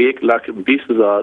1,20,000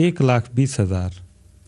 1,20,000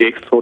100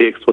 100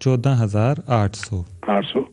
14,800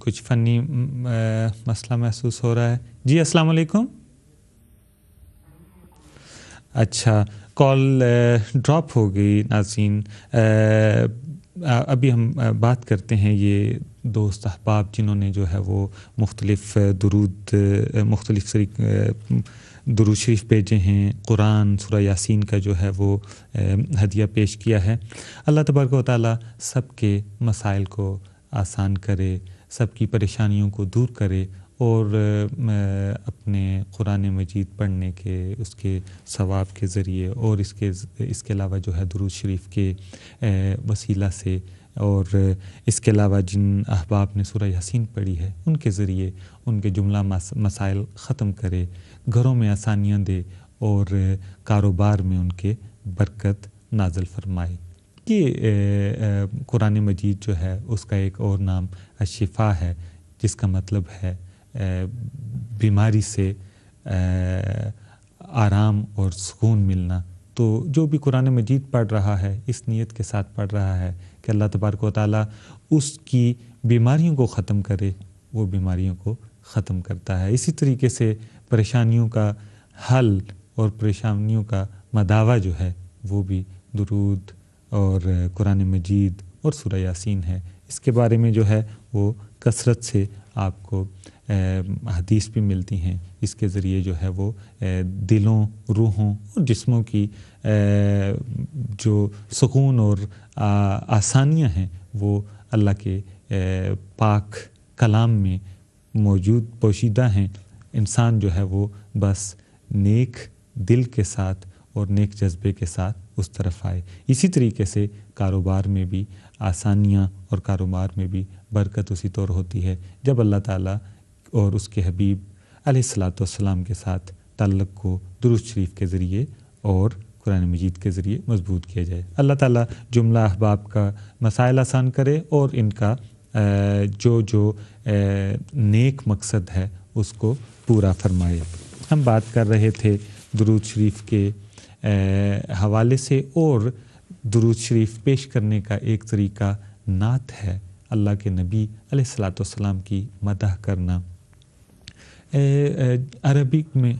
کچھ فنی مسئلہ محسوس ہو رہا ہے. جی السلام علیکم. اچھا کال ڈراپ ہو گئی ناظرین. ابھی ہم بات کرتے ہیں یہ دوست احباب جنہوں نے جو ہے وہ مختلف درود شریف بھیجے ہیں, قرآن سورہ یاسین کا جو ہے وہ ہدیہ پیش کیا ہے. اللہ تبارک و تعالی سب کے مسائل کو آسان کرے, سب کی پریشانیوں کو دور کرے, اور اپنے قرآن مجید پڑھنے کے اس کے ثواب کے ذریعے اور اس کے علاوہ جو ہے درود شریف کے وسیلہ سے, اور اس کے علاوہ جن احباب نے سورہ یاسین پڑھی ہے ان کے ذریعے ان کے جملہ مسائل ختم کرے, گھروں میں آسانیاں دے, اور کاروبار میں ان کے برکت نازل فرمائے. یہ قرآن مجید جو ہے اس کا ایک اور نام الشفا ہے, جس کا مطلب ہے بیماری سے آرام اور سکون ملنا. تو جو بھی قرآن مجید پڑھ رہا ہے اس نیت کے ساتھ پڑھ رہا ہے کہ اللہ تبارک و تعالیٰ اس کی بیماریوں کو ختم کرے, وہ بیماریوں کو ختم کرتا ہے. اسی طریقے سے پریشانیوں کا حل اور پریشانیوں کا مداوع جو ہے وہ بھی درود اور قرآن مجید اور سورہ یاسین ہے. اس کے بارے میں جو ہے وہ کثرت سے آپ کو حدیث بھی ملتی ہیں. اس کے ذریعے جو ہے وہ دلوں, روحوں اور جسموں کی جو سکون اور آسانیاں ہیں وہ اللہ کے پاک کلام میں موجود پوشیدہ ہیں. انسان جو ہے وہ بس نیک دل کے ساتھ اور نیک جذبے کے ساتھ اس طرف آئے. اسی طریقے سے کاروبار میں بھی آسانیاں اور کاروبار میں بھی برکت اسی طور ہوتی ہے جب اللہ تعالیٰ اور اس کے حبیب علیہ الصلاۃ والسلام کے ساتھ تعلق کو درود شریف کے ذریعے اور قرآن مجید کے ذریعے مضبوط کیا جائے. اللہ تعالیٰ جملہ احباب کا مسائل آسان کرے اور ان کا جو نیک مقصد ہے اس کو پورا فرمائے. ہم بات کر رہے تھے درود شریف کے حوالے سے, اور درود شریف پیش کرنے کا ایک طریقہ نعت ہے, اللہ کے نبی علیہ الصلاۃ والسلام کی مدح کرنا عربک میں.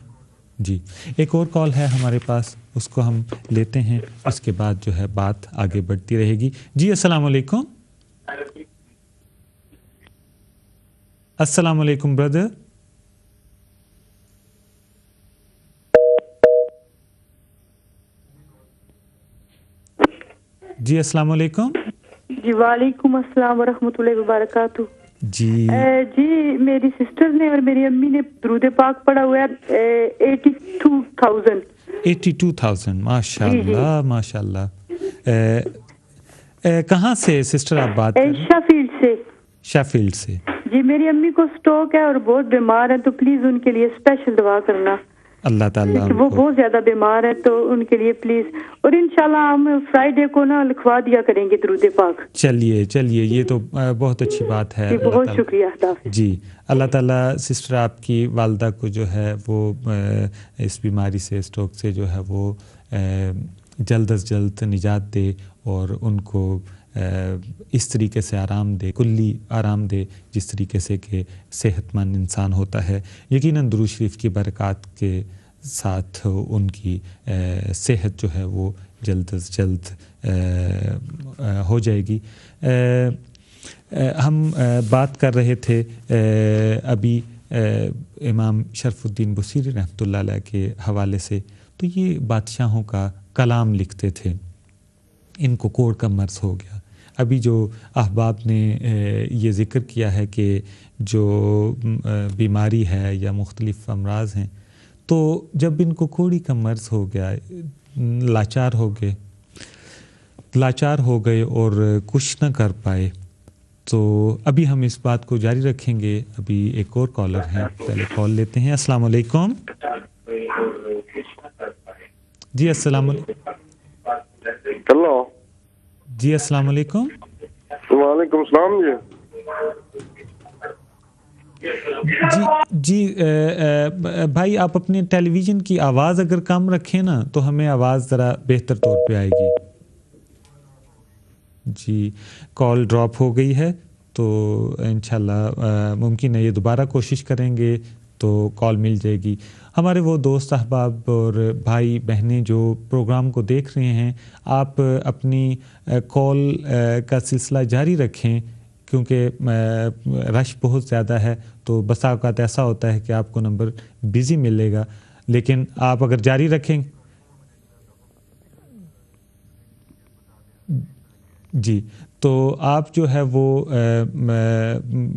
جی ایک اور کال ہے ہمارے پاس, اس کو ہم لیتے ہیں, اس کے بعد جو ہے بات آگے بڑھتی رہے گی. جی السلام علیکم. السلام علیکم بردر. جی السلام علیکم. جی وعلیکم السلام ورحمۃ اللہ وبرکاتہ. جی میری سسٹر نے اور میری امی نے درود پاک پڑھا ہوا ہے 82,000. ماشاء اللہ ماشاء اللہ. کہاں سے سسٹر آپ بات کر رہے ہیں؟ شیفیلڈ سے. جی میری امی کو سٹروک ہے اور بہت بیمار ہے, تو پلیز ان کے لیے اسپیشل دعا کرنا. اللہ تعالیٰ وہ بہت زیادہ بیمار ہے, تو ان کے لیے پلیز. اور انشاءاللہ ہم فرائیڈے کو نا لکھوا دیا کریں گے درود پاک. چلیے یہ تو بہت اچھی بات ہے. بہت شکریہ. جی اللہ تعالیٰ سسٹر آپ کی والدہ کو جو ہے وہ اس بیماری سے, اسٹروک سے جو ہے وہ جلد از جلد نجات دے, اور ان کو اس طریقے سے آرام دے, کلی آرام دے جس طریقے سے کہ صحت مند انسان ہوتا ہے. یقیناً درود شریف کی برکات کے ساتھ ان کی صحت جو ہے وہ جلد از جلد ہو جائے گی. ہم بات کر رہے تھے ابھی امام شرف الدین بصیری رحمۃ اللہ علیہ کے حوالے سے. تو یہ بادشاہوں کا کلام لکھتے تھے, ان کو کوڑ کا مرض ہو گیا. ابھی جو احباب نے یہ ذکر کیا ہے کہ جو بیماری ہے یا مختلف امراض ہیں, تو جب ان کو کوڑی کا مرض ہو گیا, لاچار ہو گئے اور کچھ نہ کر پائے. تو ابھی ہم اس بات کو جاری رکھیں گے. ابھی ایک اور کالر ہیں, پہلے کال لیتے ہیں. السلام علیکم. جی السلام علیکم. ہلو. جی السلام علیکم. وعلیکم السلام. جی بھائی آپ اپنے ٹیلی ویژن کی آواز اگر کم رکھیں نا تو ہمیں آواز ذرا بہتر طور پہ آئے گی. جی کال ڈراپ ہو گئی ہے, تو انشاءاللہ ممکن ہے یہ دوبارہ کوشش کریں گے تو کال مل جائے گی. ہمارے وہ دوست احباب اور بھائی بہنیں جو پروگرام کو دیکھ رہے ہیں, آپ اپنی کال کا سلسلہ جاری رکھیں کیونکہ رش بہت زیادہ ہے, تو بسا اوقات ایسا ہوتا ہے کہ آپ کو نمبر بزی ملے گا, لیکن آپ اگر جاری رکھیں جی تو آپ جو ہے وہ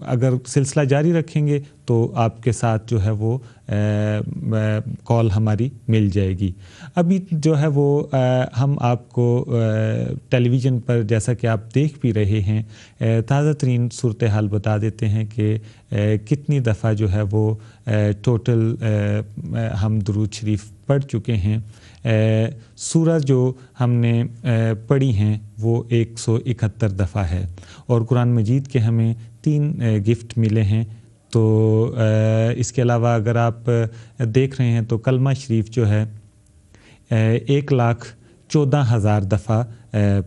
اگر سلسلہ جاری رکھیں گے تو آپ کے ساتھ جو ہے وہ کال ہماری مل جائے گی. ابھی جو ہے وہ ہم آپ کو ٹیلی ویژن پر جیسا کہ آپ دیکھ بھی رہے ہیں تازہ ترین صورتحال بتا دیتے ہیں کہ کتنی دفعہ جو ہے وہ ٹوٹل ہم درود شریف پڑھ چکے ہیں. سورہ جو ہم نے پڑھی ہیں وہ 171 دفعہ ہے, اور قرآن مجید کے ہمیں 3 گفٹ ملے ہیں. تو اس کے علاوہ اگر آپ دیکھ رہے ہیں تو کلمہ شریف جو ہے 1,14,000 دفعہ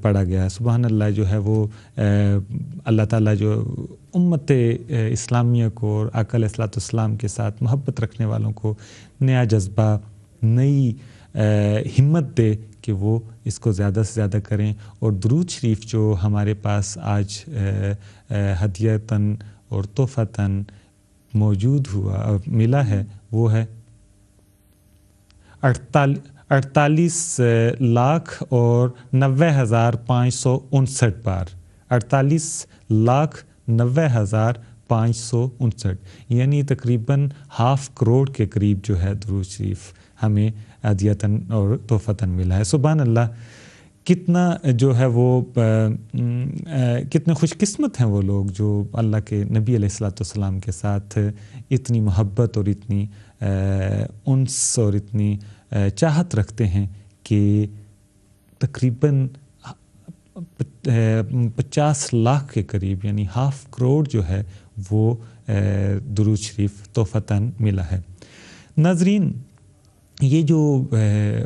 پڑھا گیا. سبحان اللہ, جو ہے وہ اللہ تعالیٰ جو امت اسلامیہ کو اور آقا علیہ الصلوۃ والسلام کے ساتھ محبت رکھنے والوں کو نیا جذبہ, نئی ہمت دے کہ وہ اس کو زیادہ سے زیادہ کریں. اور درود شریف جو ہمارے پاس آج ہدیتاً اور تحفتاً موجود ہوا ملا ہے وہ ہے 48,90,559 بار. 48,90,559 یعنی تقریباً 500 کروڑ کے قریب جو ہے درود شریف ہمیں ہدیتاً اور تحفتاً ملا ہے. سبحان اللہ, کتنا جو ہے وہ کتنے خوش قسمت ہیں وہ لوگ جو اللہ کے نبی علیہ الصلوۃ والسلام کے ساتھ اتنی محبت اور اتنی انس اور اتنی چاہت رکھتے ہیں کہ تقریباً 50 لاکھ کے قریب یعنی 500 کروڑ جو ہے وہ درود شریف تحفتاً ملا ہے. ناظرین, یہ جو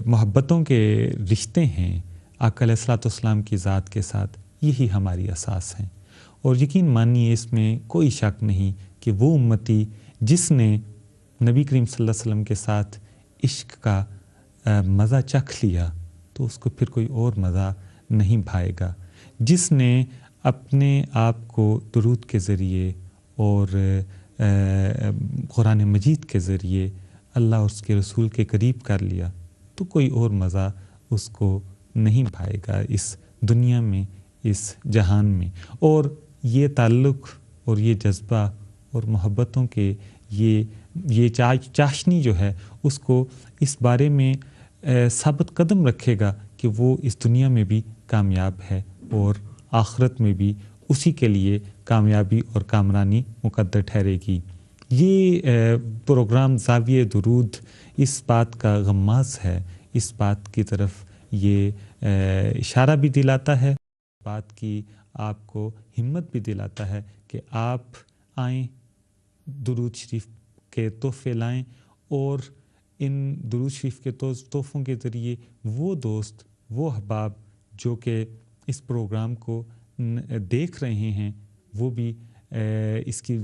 محبتوں کے رشتے ہیں آقا علیہ الصلوۃ والسلام کی ذات کے ساتھ, یہی ہماری اساس ہیں. اور یقین مانیے اس میں کوئی شک نہیں کہ وہ امتی جس نے نبی کریم صلی اللہ علیہ وسلم کے ساتھ عشق کا مزہ چکھ لیا تو اس کو پھر کوئی اور مزہ نہیں بھائے گا. جس نے اپنے آپ کو درود کے ذریعے اور قرآن مجید کے ذریعے اللہ اور اس کے رسول کے قریب کر لیا تو کوئی اور مزہ اس کو نہیں بھائے گا اس دنیا میں, اس جہان میں. اور یہ تعلق اور یہ جذبہ اور محبتوں کے یہ چاشنی جو ہے اس کو اس بارے میں ثابت قدم رکھے گا کہ وہ اس دنیا میں بھی کامیاب ہے اور آخرت میں بھی اسی کے لیے کامیابی اور کامرانی مقدر ٹھہرے گی. یہ پروگرام زاویہ درود اس بات کا غماز ہے, اس بات کی طرف یہ اشارہ بھی دلاتا ہے, بات کی آپ کو ہمت بھی دلاتا ہے کہ آپ آئیں, درود شریف کے تحفے لائیں, اور ان درود شریف کے تحفوں کے ذریعے وہ دوست, وہ احباب جو کہ اس پروگرام کو دیکھ رہے ہیں وہ بھی اس کے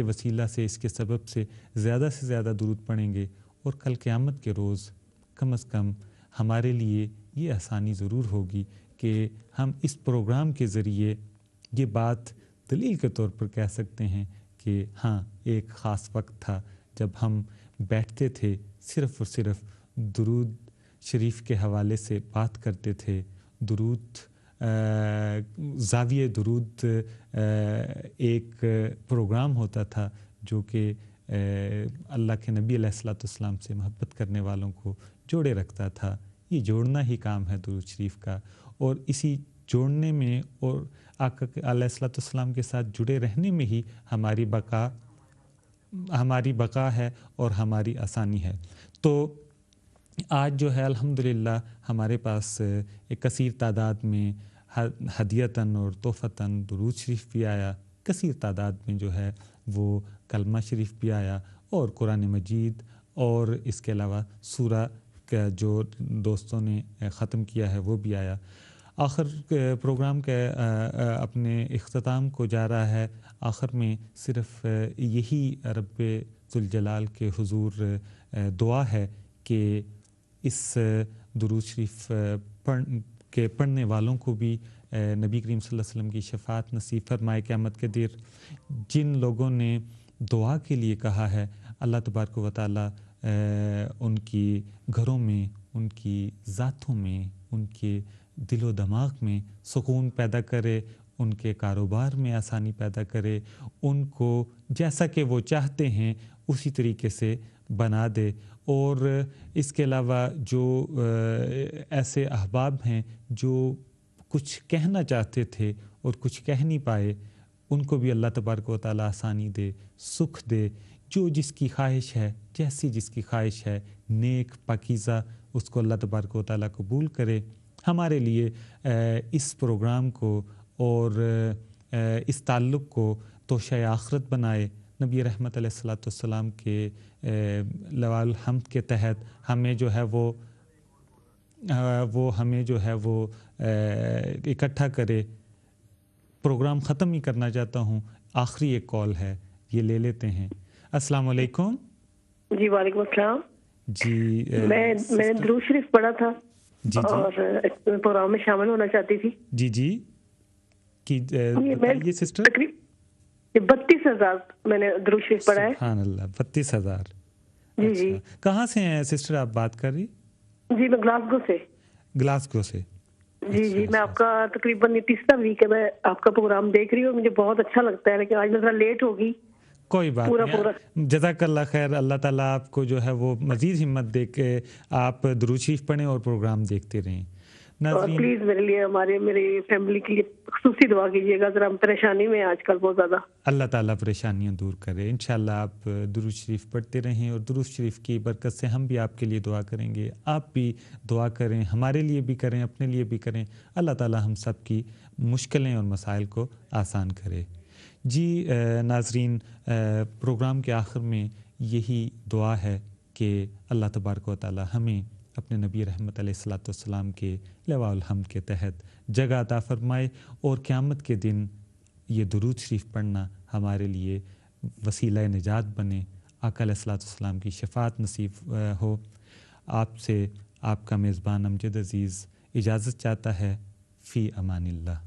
وسیلہ سے, اس کے سبب سے زیادہ درود پڑھیں گے. اور کل قیامت کے روز کم از کم ہمارے لیے یہ آسانی ضرور ہوگی کہ ہم اس پروگرام کے ذریعے یہ بات دلیل کے طور پر کہہ سکتے ہیں کہ ہاں, ایک خاص وقت تھا جب ہم بیٹھتے تھے صرف اور صرف درود شریف کے حوالے سے بات کرتے تھے. درود زاویہ درود ایک پروگرام ہوتا تھا جو کہ اللہ کے نبی علیہ الصلوۃ والسلام سے محبت کرنے والوں کو جوڑے رکھتا تھا. یہ جوڑنا ہی کام ہے درود شریف کا, اور اسی جوڑنے میں اور آقا علیہ الصلوۃ والسلام کے ساتھ جڑے رہنے میں ہی ہماری بقا ہے اور ہماری آسانی ہے. تو آج جو ہے الحمدللہ ہمارے پاس ایک کثیر تعداد میں ہدیتاً اور تحفتاً درود شریف بھی آیا, کثیر تعداد میں جو ہے وہ کلمہ شریف بھی آیا, اور قرآن مجید, اور اس کے علاوہ سورہ کا جو دوستوں نے ختم کیا ہے وہ بھی آیا. آخر پروگرام کے اپنے اختتام کو جا رہا ہے. آخر میں صرف یہی رب ذوالجلال کے حضور دعا ہے کہ اس درود شریف پڑھنے والوں کو بھی نبی کریم صلی اللہ علیہ وسلم کی شفاعت نصیب فرمائے قیامت کے دن. جن لوگوں نے دعا کے لیے کہا ہے اللہ تبارک و تعالی ان کی گھروں میں, ان کی ذاتوں میں, ان کے دل و دماغ میں سکون پیدا کرے, ان کے کاروبار میں آسانی پیدا کرے, ان کو جیسا کہ وہ چاہتے ہیں اسی طریقے سے بنا دے. اور اس کے علاوہ جو ایسے احباب ہیں جو کچھ کہنا چاہتے تھے اور کچھ کہہ نہیں پائے, ان کو بھی اللہ تبارک و تعالی آسانی دے, سکھ دے. جو جس کی خواہش ہے, جیسی جس کی خواہش ہے, نیک پاکیزہ, اس کو اللہ تبارک و تعالی قبول کرے. ہمارے لیے اس پروگرام کو اور اس تعلق کو توشہ آخرت بنائے. نبی رحمت علیہ الصلوۃ والسلام کے لواء الحمد کے تحت ہمیں جو ہے وہ اکٹھا کرے. پروگرام ختم ہی کرنا چاہتا ہوں, آخری ایک کال ہے, یہ لے لیتے ہیں. السلام علیکم. جی وعلیکم السلام. جی میں نے درود شریف پڑھا تھا اور پروگرام میں شامل ہونا چاہتی تھی. جی بتائیے سسٹر. 32,000 میں نے درود شریف پڑھا ہے. سبحان اللہ, 32,000. جی کہاں سے ہیں سسٹر آپ بات کر رہی؟ جی میں گلاسگو سے. گلاسگو سے. جی میں آپ کا تقریباً 30واں ویک ہے میں آپ کا پروگرام دیکھ رہی ہوں. مجھے بہت اچھا لگتا ہے, لیکن آج میں ذرا لیٹ ہوگی. کوئی بات نہیں, جزاک اللہ خیر. اللہ تعالیٰ آپ کو جو ہے وہ مزید ہمت دے کے آپ درود شریف پڑھیں اور پروگرام دیکھتے رہیں. ناظرین پلیز میرے لیے میری فیملی کے لیے خصوصی دعا کیجیے گا, ذرا ہم پریشانی میں آج کل بہت زیادہ. اللہ تعالیٰ پریشانیاں دور کرے. انشاءاللہ آپ درود شریف پڑھتے رہیں اور درود شریف کی برکت سے ہم بھی آپ کے لیے دعا کریں گے. آپ بھی دعا کریں, ہمارے لیے بھی کریں, اپنے لیے بھی کریں. اللہ تعالیٰ ہم سب کی مشکلیں اور مسائل کو آسان کرے. جی ناظرین, پروگرام کے آخر میں یہی دعا ہے کہ اللہ تبارک و تعالی ہمیں اپنے نبی رحمت علیہ الصلوۃ والسلام کے لواء الحمد کے تحت جگہ عطا فرمائے اور قیامت کے دن یہ درود شریف پڑھنا ہمارے لیے وسیلہ نجات بنے. آقا علیہ الصلوۃ والسلام کی شفاعت نصیب ہو. آپ سے آپ کا میزبان امجد عزیز اجازت چاہتا ہے. فی امان اللہ.